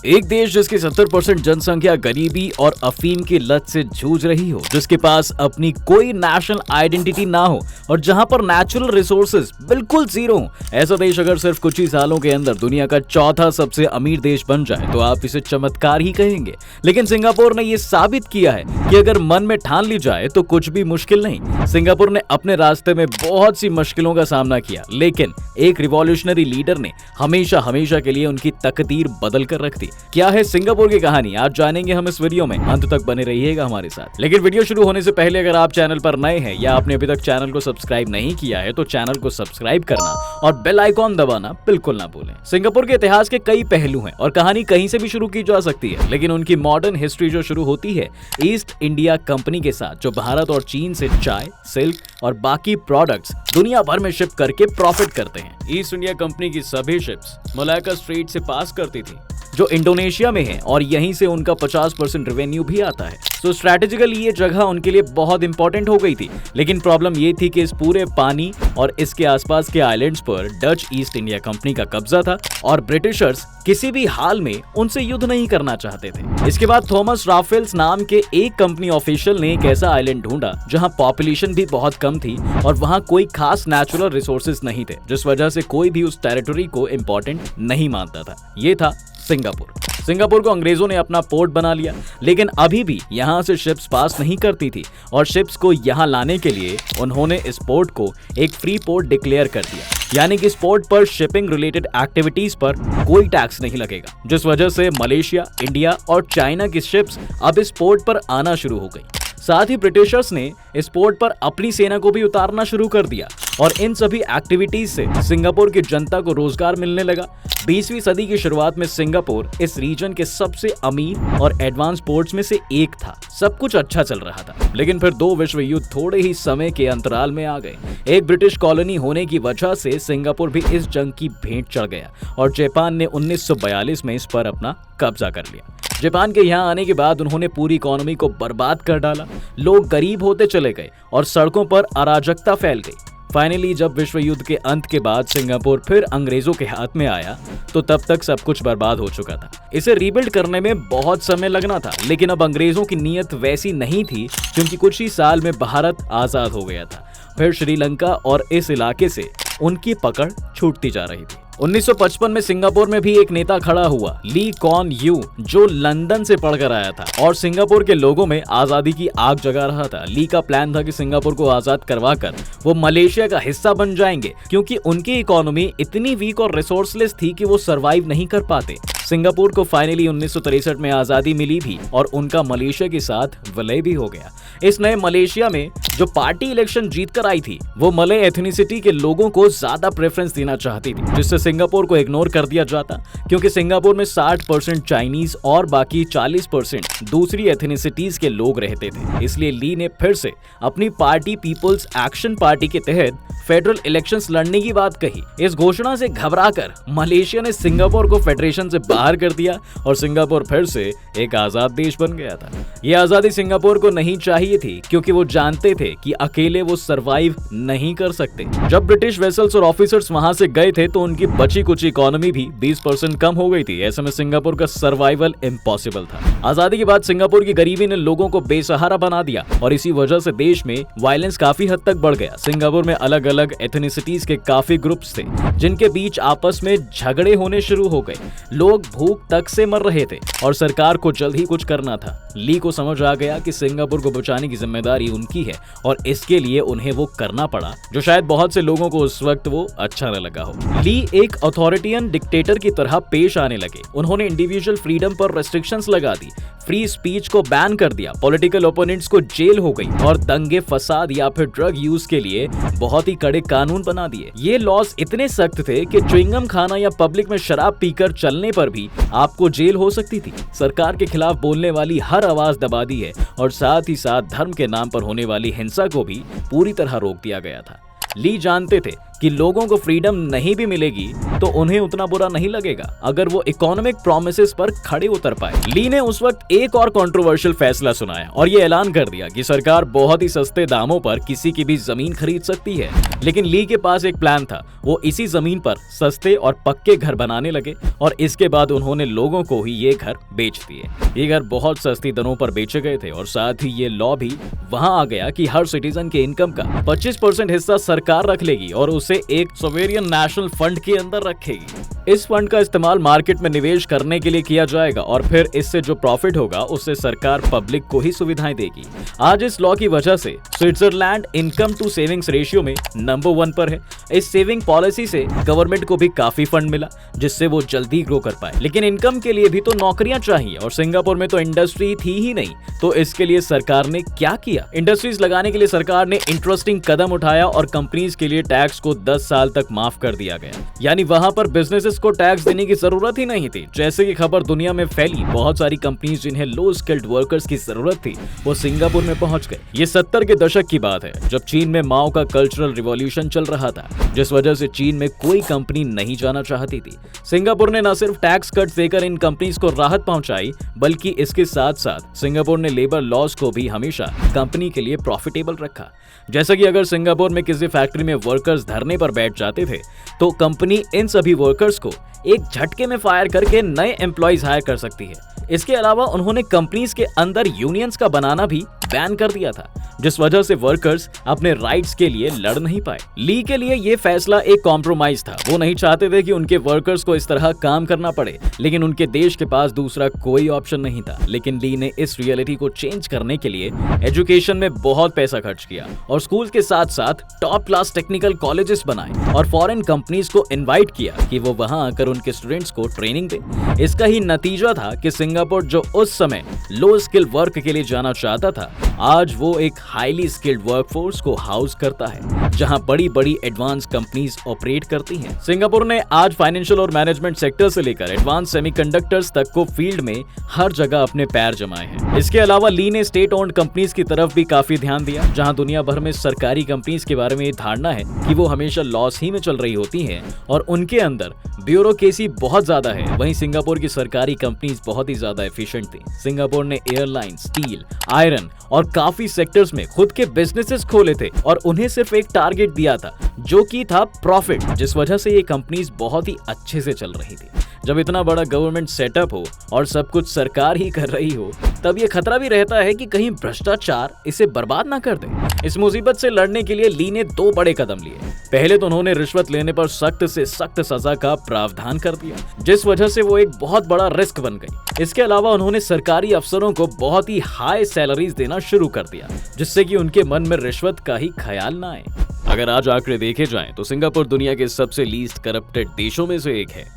एक देश जिसकी 70% जनसंख्या गरीबी और अफीम की लत से जूझ रही हो, जिसके पास अपनी कोई नेशनल आइडेंटिटी ना हो और जहां पर नेचुरल रिसोर्सेज बिल्कुल जीरो हो, ऐसा देश अगर सिर्फ कुछ ही सालों के अंदर दुनिया का चौथा सबसे अमीर देश बन जाए तो आप इसे चमत्कार ही कहेंगे। लेकिन सिंगापुर ने यह साबित किया है कि अगर मन में ठान ली जाए तो कुछ भी मुश्किल नहीं। सिंगापुर ने अपने रास्ते में बहुत सी मुश्किलों का सामना किया, लेकिन एक रिवॉल्यूशनरी लीडर ने हमेशा हमेशा के लिए उनकी तकदीर बदल कर रख दी। क्या है सिंगापुर की कहानी, आज जानेंगे हम इस वीडियो में। अंत तक बने रहिएगा हमारे साथ। लेकिन वीडियो शुरू होने से पहले अगर आप चैनल पर नए हैं या आपने अभी तक चैनल को सब्सक्राइब नहीं किया है तो चैनल को सब्सक्राइब करना और बेल आइकॉन दबाना बिल्कुल ना भूलें। सिंगापुर के इतिहास के कई पहलू हैं और कहानी कहीं से भी शुरू की जा सकती है, लेकिन उनकी मॉडर्न हिस्ट्री जो शुरू होती है ईस्ट इंडिया कंपनी के साथ, जो भारत और चीन से चाय, सिल्क और बाकी प्रोडक्ट्स दुनिया भर में शिप करके प्रॉफिट करते हैं। ईस्ट इंडिया कंपनी की सभी शिप्स मलाक्का स्ट्रेट से पास करती थी, जो इंडोनेशिया में है, और यहीं से उनका 50% रेवेन्यू भी आता है। तो स्ट्रैटेजिकली ये जगह उनके लिए बहुत इंपॉर्टेंट हो गई थी। लेकिन प्रॉब्लम ये थी कि इस पूरे पानी और इसके आसपास के आइलैंड्स पर डच ईस्ट इंडिया कंपनी का कब्जा था और ब्रिटिशर्स किसी भी हाल में उनसे युद्ध नहीं करना चाहते थे। इसके बाद थॉमस राफेल्स नाम के एक कंपनी ऑफिशियल ने एक ऐसा आइलैंड ढूंढा जहां पॉपुलेशन भी बहुत कम थी और वहां कोई खास नेचुरल रिसोर्सेज नहीं थे, जिस वजह से कोई भी उस टेरिटरी को इंपॉर्टेंट नहीं मानता था। ये था सिंगापुर। सिंगापुर को अंग्रेजों ने अपना पोर्ट बना लिया, लेकिन अभी भी यहाँ से शिप्स पास नहीं करती थी और शिप्स को यहाँ लाने के लिए उन्होंने इस पोर्ट को एक फ्री पोर्ट डिक्लेयर कर दिया, यानी कि इस पोर्ट पर शिपिंग रिलेटेड एक्टिविटीज पर कोई टैक्स नहीं लगेगा, जिस वजह से मलेशिया, इंडिया और चाइना की शिप्स अब इस पोर्ट पर आना शुरू हो गई। साथ ही ब्रिटिशर्स ने इस पोर्ट पर अपनी सेना को भी उतारना शुरू कर दिया और इन सभी एक्टिविटीज से सिंगापुर की जनता को रोजगार मिलने लगा। 20वीं सदी की शुरुआत में सिंगापुर इस रीजन के सबसे अमीर और एडवांस पोर्ट्स में से एक था। सब कुछ अच्छा चल रहा था, लेकिन फिर दो विश्व युद्ध थोड़े ही समय के अंतराल में आ गए। एक ब्रिटिश कॉलोनी होने की वजह से सिंगापुर भी इस जंग की भेंट चढ़ गया और जापान ने 1942 में इस पर अपना कब्जा कर लिया। जापान के यहाँ आने के बाद उन्होंने पूरी इकोनॉमी को बर्बाद कर डाला। लोग गरीब होते चले गए और सड़कों पर अराजकता फैल गई। फाइनली जब विश्व युद्ध के अंत के बाद सिंगापुर फिर अंग्रेजों के हाथ में आया तो तब तक सब कुछ बर्बाद हो चुका था। इसे रीबिल्ड करने में बहुत समय लगना था, लेकिन अब अंग्रेजों की नीयत वैसी नहीं थी, क्योंकि कुछ ही साल में भारत आजाद हो गया था। फिर श्रीलंका और इस इलाके से उनकी पकड़ छूटती जा रही थी। 1955 में सिंगापुर में भी एक नेता खड़ा हुआ, ली कुआन यू, जो लंदन से पढ़कर आया था और सिंगापुर के लोगों में आजादी की आग जगा रहा था। ली का प्लान था कि सिंगापुर को आजाद करवाकर वो मलेशिया का हिस्सा बन जाएंगे, क्योंकि उनकी इकोनॉमी इतनी वीक और रिसोर्सलेस थी कि वो सरवाइव नहीं कर पाते। सिंगापुर को फाइनली 1963 में आजादी मिली भी और उनका मलेशिया के साथ विलय भी हो गया। इस नए मलेशिया में जो पार्टी इलेक्शन जीतकर आई थी वो मलय एथनिसिटी के लोगों को ज्यादा प्रेफरेंस देना चाहती थी, जिससे सिंगापुर को इग्नोर कर दिया जाता, क्योंकि सिंगापुर में 60% चाइनीज और बाकी 40% दूसरी एथनिसिटीज के लोग रहते थे। इसलिए ली ने फिर से अपनी पार्टी पीपल्स एक्शन पार्टी के तहत फेडरल इलेक्शंस लड़ने की बात कही। इस घोषणा से घबराकर मलेशिया ने सिंगापुर को फेडरेशन से बाहर कर दिया और सिंगापुर फिर से एक आजाद देश बन गया था। ये आजादी सिंगापुर को नहीं चाहिए थी, क्योंकि वो जानते थे कि अकेले वो सरवाइव नहीं कर सकते। जब ब्रिटिश वेसल्स और ऑफिसर्स वहां से गए थे तो उनकी बची कुछ इकोनॉमी भी 20% कम हो गई थी। ऐसे में सिंगापुर का सर्वाइवल इम्पॉसिबल था। आजादी के बाद सिंगापुर की गरीबी ने लोगों को बेसहारा बना दिया और इसी वजह से देश में वायलेंस काफी हद तक बढ़ गया। सिंगापुर में अलग अलग एथनिसिटीज के काफी ग्रुप्स थे, जिनके बीच आपस में झगड़े होने शुरू हो गए। लोग भूख तक से मर रहे थे और सरकार को जल्द ही कुछ करना था। ली को समझ आ गया कि सिंगापुर को बचाने की जिम्मेदारी उनकी है और इसके लिए उन्हें वो करना पड़ा, जो शायद बहुत से लोगों को उस वक्त वो अच्छा न लगा हो। ली एक अथॉरिटियन डिक्टेटर की तरह पेश आने लगे। उन्होंने इंडिविजुअल फ्रीडम पर रेस्ट्रिक्शंस लगा दी, फ्री स्पीच को बैन कर दिया, पॉलिटिकल ओपोनेंट्स को जेल हो गई और दंगे फसाद या फिर ड्रग यूज के लिए बहुत ही कड़े कानून बना दिए। ये लॉस इतने सख्त थे कि च्युइंगम खाना या पब्लिक में शराब पीकर चलने पर भी आपको जेल हो सकती थी। सरकार के खिलाफ बोलने वाली हर आवाज दबा दी है और साथ ही साथ धर्म के नाम पर होने वाली हिंसा को भी पूरी तरह रोक दिया गया था। ली जानते थे कि लोगों को फ्रीडम नहीं भी मिलेगी तो उन्हें उतना बुरा नहीं लगेगा अगर वो इकोनॉमिक प्रोमिसेस पर खड़े उतर पाए। ली ने उस वक्त एक और कंट्रोवर्शियल फैसला सुनाया और ये ऐलान कर दिया कि सरकार बहुत ही सस्ते दामों पर किसी की भी जमीन खरीद सकती है। लेकिन ली के पास एक प्लान था, वो इसी जमीन पर सस्ते और पक्के घर बनाने लगे और इसके बाद उन्होंने लोगों को ही ये घर बेच दिए। ये घर बहुत सस्ती दरों पर बेचे गए थे और साथ ही ये लॉ भी वहां आ गया कि हर सिटीजन के इनकम का 25% हिस्सा सरकार रख लेगी और उसे एक सोवेरियन नेशनल फंड के अंदर रखेगी। इस फंड का इस्तेमाल मार्केट में निवेश करने के लिए किया जाएगा और फिर इससे जो प्रॉफिट होगा उससे सरकार पब्लिक को ही सुविधाएं देगी। आज इस लॉ की वजह से Switzerland income to savings ratio में नंबर 1 पर है। इस सेविंग पॉलिसी से गवर्नमेंट को भी काफी फंड मिला जिससे वो जल्दी ग्रो कर पाए। लेकिन इनकम के लिए भी तो नौकरियां चाहिए और सिंगापुर में तो इंडस्ट्री थी ही नहीं, तो इसके लिए सरकार ने क्या किया? इंडस्ट्रीज लगाने के लिए सरकार ने इंटरेस्टिंग कदम उठाया और कंपनीज के लिए टैक्स को 10 साल तक माफ कर दिया गया। यानी वहां पर बिजनेसेस को टैक्स देने की जरूरत ही नहीं थी। जैसे कि खबर दुनिया में फैली, बहुत सारी कंपनीज जिन्हें लो स्किल्ड वर्कर्स की जरूरत थी वो सिंगापुर में पहुंच गए। ये 70 के दशक की बात है जब चीन में माओ का कल्चरल रिवॉल्यूशन चल रहा था, जिस वजह से चीन में कोई कंपनी नहीं जाना चाहती थी। सिंगापुर ने न सिर्फ टैक्स कट देकर इन कंपनीज को राहत पहुंचाई बल्कि इसके साथ साथ सिंगापुर ने लेबर लॉस को भी हमेशा कंपनी के लिए प्रॉफिटेबल रखा। जैसे कि अगर सिंगापुर में किसी फैक्ट्री में वर्कर्स धरने पर बैठ जाते थे तो कंपनी इन सभी वर्कर्स को एक झटके में फायर करके नए एम्प्लॉइज हायर कर सकती है। इसके अलावा उन्होंने कंपनीज के अंदर यूनियंस का बनाना भी बैन कर दिया था, जिस वजह से वर्कर्स अपने राइट्स के लिए लड़ नहीं पाए। ली के लिए ये फैसला एक कॉम्प्रोमाइज था। वो नहीं चाहते थे कि उनके वर्कर्स को इस तरह काम करना पड़े, लेकिन उनके देश के पास दूसरा कोई ऑप्शन नहीं था। लेकिन ली ने इस रियलिटी को चेंज करने के लिए एजुकेशन में बहुत पैसा खर्च किया और स्कूल के साथ साथ टॉप क्लास टेक्निकल कॉलेजेस बनाए और फॉरेन कंपनीज को इन्वाइट किया कि वो वहां आकर उनके स्टूडेंट्स को ट्रेनिंग दे। इसका ही नतीजा था कि सिंगापुर जो उस समय लो स्किल वर्क के लिए जाना चाहता था, आज वो एक हाईली स्किल्ड वर्कफोर्स को हाउस करता है जहां बड़ी बड़ी एडवांस कंपनीज ऑपरेट करती हैं। सिंगापुर ने आज फाइनेंशियल और मैनेजमेंट सेक्टर से लेकर एडवांस सेमीकंडक्टर्स तक को फील्ड में हर जगह अपने पैर जमाए हैं। इसके अलावा ली ने स्टेट ओन्ड कंपनीज की तरफ भी काफी ध्यान दिया, जहां दुनिया भर में सरकारी कंपनीज के बारे में ये धारणा है कि वो हमेशा लॉस ही में चल रही होती हैं और उनके अंदर ब्यूरोक्रेसी बहुत ज्यादा है। वहीं सिंगापुर की सरकारी कंपनीज बहुत ही ज्यादा एफिशिएंट थी। सिंगापुर ने एयरलाइन, स्टील, आयरन और काफी सेक्टर्स में खुद के बिजनेसेस खोले थे और उन्हें सिर्फ एक टारगेट दिया था जो कि था प्रॉफिट, जिस वजह से ये कंपनीज बहुत ही अच्छे से चल रही थी। जब इतना बड़ा गवर्नमेंट सेटअप हो और सब कुछ सरकार ही कर रही हो, तब ये खतरा भी रहता है कि कहीं भ्रष्टाचार इसे बर्बाद ना कर दे। इस मुसीबत से लड़ने के लिए ली ने 2 बड़े कदम लिए। पहले तो उन्होंने रिश्वत लेने पर सख्त से सख्त सजा का प्रावधान कर दिया, जिस वजह से वो एक बहुत बड़ा रिस्क बन गई। इसके अलावा उन्होंने सरकारी अफसरों को बहुत ही हाई सैलरीज देना शुरू कर दिया, जिससे कि उनके मन में रिश्वत का ही ख्याल ना आए। अगर आज आंकड़े देखे जाएं तो सिंगापुर दुनिया के सबसे लीस्ट करप्टेड देशों में से एक है।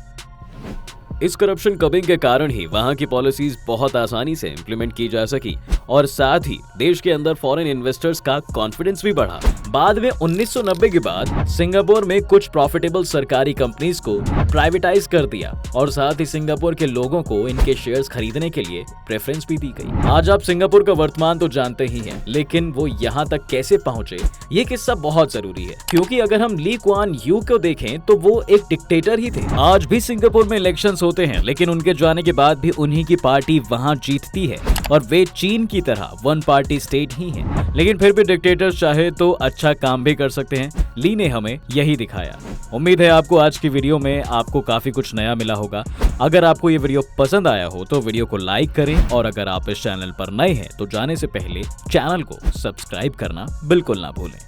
इस करप्शन कबिंग के कारण ही वहां की पॉलिसीज बहुत आसानी से इंप्लीमेंट की जा सकी और साथ ही देश के अंदर फॉरेन इन्वेस्टर्स का कॉन्फिडेंस भी बढ़ा। बाद में 1990 के बाद सिंगापुर में कुछ प्रॉफिटेबल सरकारी कंपनीज को प्राइवेटाइज कर दिया और साथ ही सिंगापुर के लोगों को इनके शेयर्स खरीदने के लिए प्रेफरेंस भी दी गई। आज आप सिंगापुर का वर्तमान तो जानते ही हैं, लेकिन वो यहाँ तक कैसे पहुंचे ये किस्सा बहुत जरूरी है, क्योंकि अगर हम ली कुआन यू को देखें तो वो एक डिक्टेटर ही थे। आज भी सिंगापुर में इलेक्शंस होते हैं, लेकिन उनके जाने के बाद भी उन्हीं की पार्टी वहां जीतती है और वे चीन की तरह 1 पार्टी स्टेट ही हैं। लेकिन फिर भी डिक्टेटर्स चाहे तो अच्छा काम भी कर सकते हैं। ली ने हमें यही दिखाया। उम्मीद है आपको आज की वीडियो में आपको काफी कुछ नया मिला होगा। अगर आपको ये वीडियो पसंद आया हो तो वीडियो को लाइक करें और अगर आप इस चैनल पर नए हैं तो जाने से पहले चैनल को सब्सक्राइब करना बिल्कुल ना भूलें।